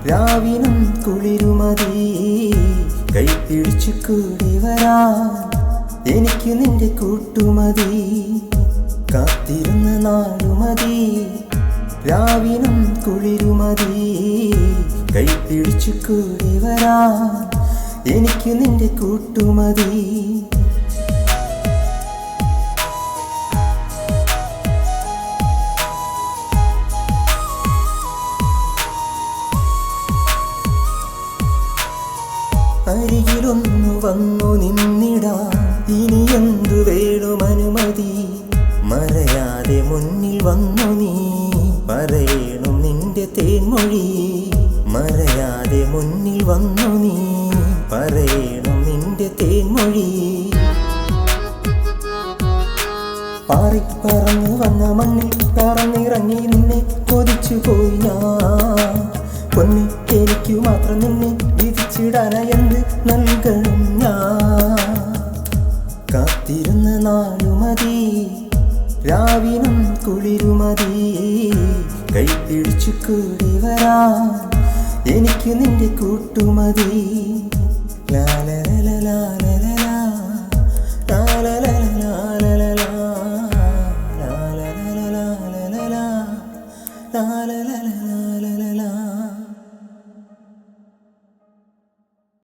രാവിനും കുളിരുമതി കൈപിടിച്ചു കൂടി വരാൻ എനിക്ക് നിന്റെ കൂട്ടുമതി കാത്തിരുന്ന നാളുമതി രാവിനും കുളിരുമതി കൈപിടിച്ചു കൂടി വരാൻ എനിക്ക് നിന്റെ കൂട്ടുമതി അരികിലൊന്നു വന്നു നിന്നിടാ ഇനി എന്തു വേണം അനുമതി മറയാതെ മുന്നിൽ വന്നു നീ പറയണം നിന്റെ തേൻമൊഴി മറയാതെ മുന്നിൽ വന്നു നീ പറയണം നിന്റെ തേൻമൊഴി പാറിപ്പറന്നു വന്ന മണ്ണിൽ പറന്നിറങ്ങി നിന്നെ കൊതിച്ചു പോയി ഞാൻ പൊന്നി എനിക്കു മാത്രം നിന്നെ വിധിച്ചിടാനെന്ത് നൽകണം ഞാൻ കാത്തിരുന്ന നാളുമതി രാവിനും കുളിരുമതി കൈപിടിച്ചു കൂടി വരാൻ എനിക്ക് നിന്റെ കൂട്ടുമതി ലാ ലാ ലാ ലാ.